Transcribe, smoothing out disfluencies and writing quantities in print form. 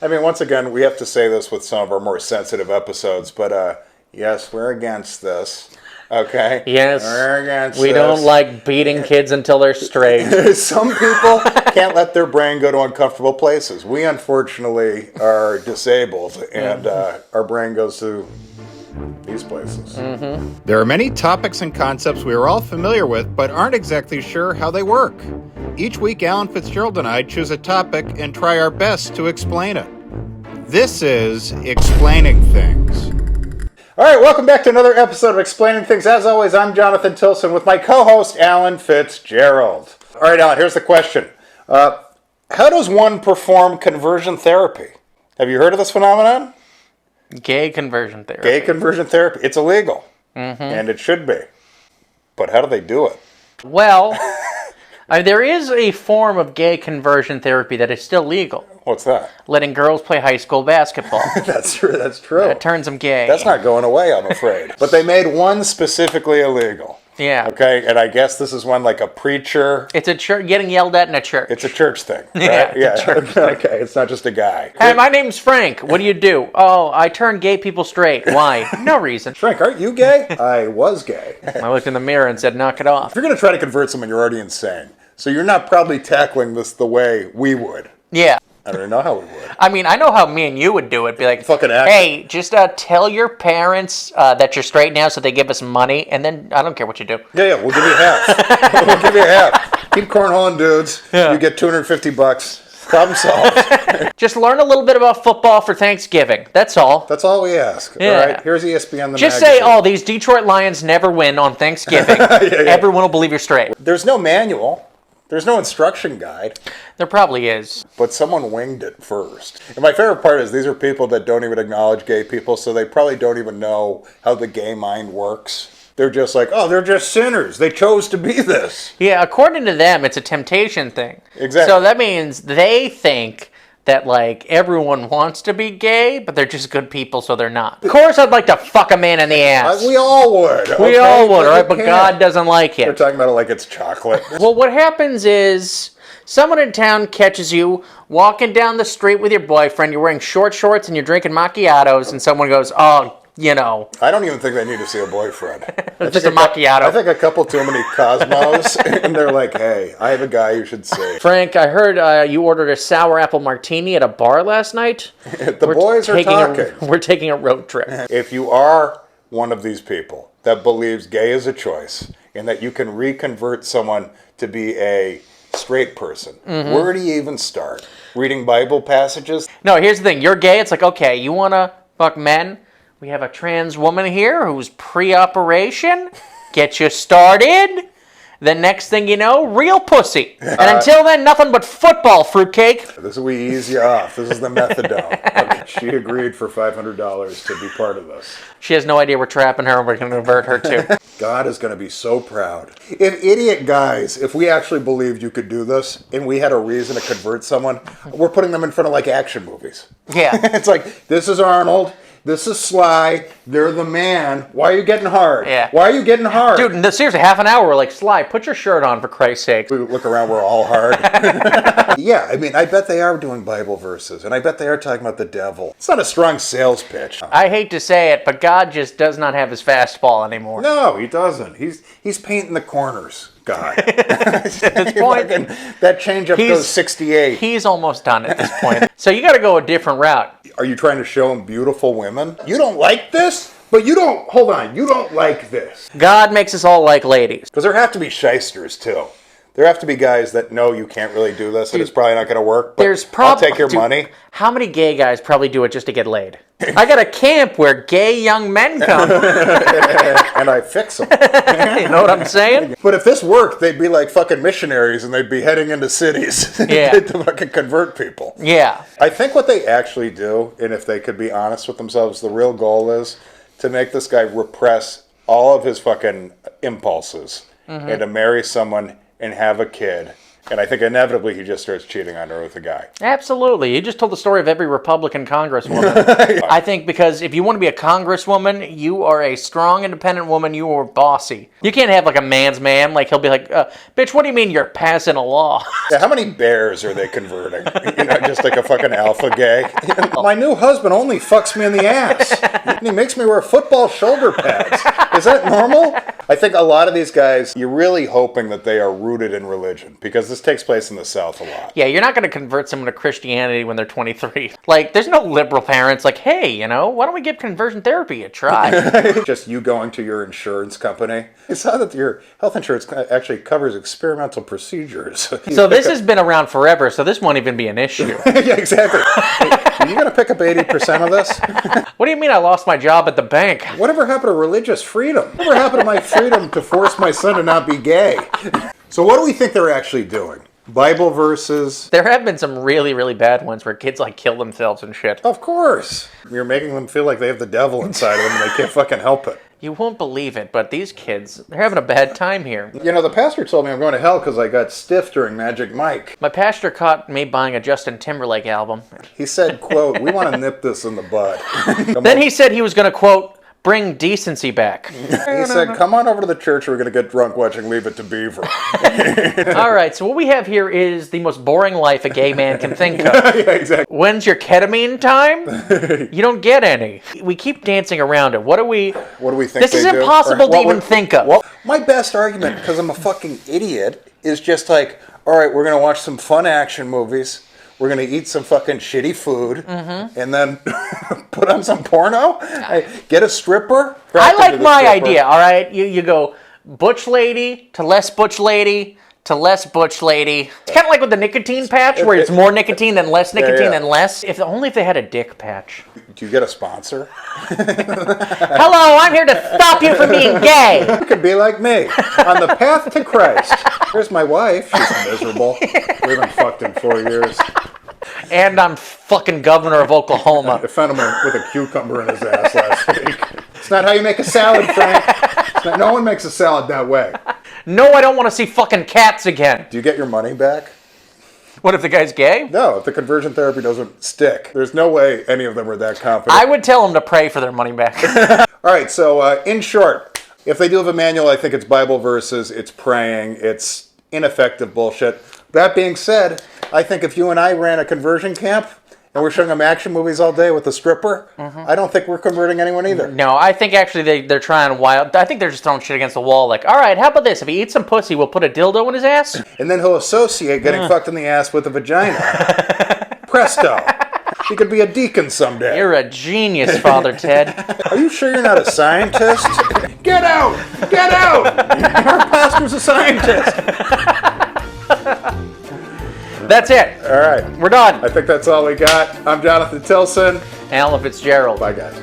I mean, once again, we have to say this with some of our more sensitive episodes, but yes, we're against this. Okay? Yes. We're against We this. don't like beating kids until they're straight. Some people can't let their brain go to uncomfortable places. We, unfortunately, are disabled, and our brain goes to these places. There are many topics and concepts we are all familiar with, but aren't exactly sure how they work. Each week, Alan Fitzgerald and I choose a topic and try our best to explain it. This is Explaining Things. All right, welcome back to another episode of Explaining Things. As always, I'm Jonathan Tilson with my co-host, Alan Fitzgerald. All right, Alan, here's the question. How does one perform conversion therapy? Have you heard of this phenomenon? Gay conversion therapy. Gay conversion therapy. It's illegal, and it should be. But how do they do it? Well, there is a form of gay conversion therapy that is still legal. What's that? Letting girls play high school basketball. That's true. That's true. That turns them gay. That's not going away, I'm afraid. But they made one specifically illegal. Yeah. Okay, and I guess this is when, like, a preacher... It's a church getting yelled at in a church. It's a church thing, right? Yeah, it's a church thing. Okay, it's not just a guy. Hey, my name's Frank. What do you do? Oh, I turn gay people straight. Why? No reason. Frank, aren't you gay? I was gay. I looked in the mirror and said, knock it off. If you're going to try to convert someone, you're already insane. So you're not probably tackling this the way we would. Yeah. I don't even know how we would. I mean, I know how me and you would do it. Be like, Fucking act. hey, just tell your parents that you're straight now so they give us money, and then I don't care what you do. Yeah, we'll give you half. We'll give you half. Keep cornholing, dudes. Yeah. You get $250. Problem solved. Just learn a little bit about football for Thanksgiving. That's all. That's all we ask. Yeah. All right, here's ESPN the Just magazine. say, oh, these Detroit Lions never win on Thanksgiving. Everyone will believe you're straight. There's no manual. There's no instruction guide. There probably is. But someone winged it first. And my favorite part is these are people that don't even acknowledge gay people, so they probably don't even know how the gay mind works. They're just like, oh, they're just sinners. They chose to be this. Yeah, according to them, it's a temptation thing. Exactly. So that means they think that, like, everyone wants to be gay, but they're just good people, so they're not. Of course I'd like to fuck a man in the ass. We all would. We all would, right? But you God can't. doesn't like They're it. talking about it like it's chocolate. Well, what happens is someone in town catches you walking down the street with your boyfriend, you're wearing short shorts and you're drinking macchiatos, and someone goes, oh, you know. I don't even think they need to see a boyfriend. Just a macchiato. I think a couple too many Cosmos, and they're like, hey, I have a guy you should see. Frank, I heard you ordered a sour apple martini at a bar last night. The boys are talking. We're taking a road trip. If you are one of these people that believes gay is a choice and that you can reconvert someone to be a straight person, where do you even start? Reading Bible passages? No, here's the thing. You're gay. It's like, okay, you want to fuck men? We have a trans woman here who's pre-operation. Get you started. The next thing you know, real pussy. And until then, nothing but football, fruitcake. This is we ease you off. This is the methadone. Okay, she agreed for $500 to be part of this. She has no idea we're trapping her and we're going to convert her too. God is going to be so proud. If idiot guys, if we actually believed you could do this and we had a reason to convert someone, we're putting them in front of like action movies. Yeah. It's like, this is Arnold. This is Sly. They're the man. Why are you getting hard? Yeah. Why are you getting hard? Dude, seriously, half an hour, we're like, Sly, put your shirt on for Christ's sake. We look around, we're all hard. Yeah, I mean, I bet they are doing Bible verses, and I bet they are talking about the devil. It's not a strong sales pitch. I hate to say it, but God just does not have his fastball anymore. No, he doesn't. He's painting the corners, God. At this point, That changeup He's- goes 68. he's almost done at this point. So you got to go a different route. Are you trying to show him beautiful women? You don't like this? But you don't, hold on, you don't like this. God makes us all like ladies. Because there have to be shysters, too. There have to be guys that know you can't really do this and it's probably not going to work, but I'll take your money. How many gay guys probably do it just to get laid? I got a camp where gay young men come. And I fix them. You know what I'm saying? But if this worked, they'd be like fucking missionaries and they'd be heading into cities Yeah. to fucking convert people. Yeah. I think what they actually do, and if they could be honest with themselves, the real goal is to make this guy repress all of his fucking impulses and to marry someone and have a kid And I think inevitably he just starts cheating on her with a guy. Absolutely. You just told the story of every Republican congresswoman. I think because if you want to be a congresswoman, you are a strong, independent woman. You are bossy. You can't have like a man's man. Like he'll be like, bitch, what do you mean you're passing a law? Yeah, how many bears are they converting? Just like a fucking alpha gay. My new husband only fucks me in the ass. And he makes me wear football shoulder pads. Is that normal? I think a lot of these guys, you're really hoping that they are rooted in religion because this takes place in the South a lot. Yeah, you're not going to convert someone to Christianity when they're 23. Like, there's no liberal parents like, hey, why don't we give conversion therapy a try? Just you going to your insurance company. I saw that your health insurance actually covers experimental procedures. So this has been around forever, so this won't even be an issue. Yeah, exactly. Hey, are you going to pick up 80% of this? What do you mean I lost my job at the bank? Whatever happened to religious freedom? Whatever happened to my freedom to force my son to not be gay? So what do we think they're actually doing? Bible verses? There have been some really, really bad ones where kids like kill themselves and shit. Of course. You're making them feel like they have the devil inside of them and they can't fucking help it. You won't believe it, but these kids, they're having a bad time here. The pastor told me I'm going to hell because I got stiff during Magic Mike. My pastor caught me buying a Justin Timberlake album. He said, quote, we want to nip this in the bud. Then he said he was going to, quote, bring decency back. He said, come on over to the church. We're going to get drunk watching Leave It to Beaver. All right, so what we have here is the most boring life a gay man can think of. Yeah, exactly. When's your ketamine time? You don't get any. We keep dancing around it. What do we think This is they do? impossible Or to what even would- think of. Well, my best argument, because I'm a fucking idiot, is just like, all right, we're going to watch some fun action movies. We're going to eat some fucking shitty food. And then put on some porno. Get a stripper. I like Practically my the stripper. idea, all right? You go butch lady to less butch lady to less butch lady. It's kind of like with the nicotine patch, where it's more nicotine than less nicotine yeah. than less. Only if they had a dick patch. Do you get a sponsor? Hello, I'm here to stop you from being gay. You could be like me, on the path to Christ. Here's my wife. She's miserable. We haven't fucked in 4 years. And I'm fucking governor of Oklahoma. I found him with a cucumber in his ass last week. It's not how you make a salad, Frank. No one makes a salad that way. No, I don't want to see fucking cats again. Do you get your money back? What if the guy's gay? No, if the conversion therapy doesn't stick. There's no way any of them are that confident. I would tell them to pray for their money back. All right, so in short, if they do have a manual, I think it's Bible verses, it's praying, it's ineffective bullshit. That being said, I think if you and I ran a conversion camp and we're showing them action movies all day with a stripper, I don't think we're converting anyone either. No, I think actually they're trying wild. I think they're just throwing shit against the wall. Like, all right, how about this? If he eats some pussy, we'll put a dildo in his ass. And then he'll associate getting fucked in the ass with a vagina. Presto. He could be a deacon someday. You're a genius, Father Ted. Are you sure you're not a scientist? Get out! Get out! Our pastor's a scientist. That's it. All right. We're done. I think that's all we got. I'm Jonathan Tilson. Alan Fitzgerald. Bye, guys.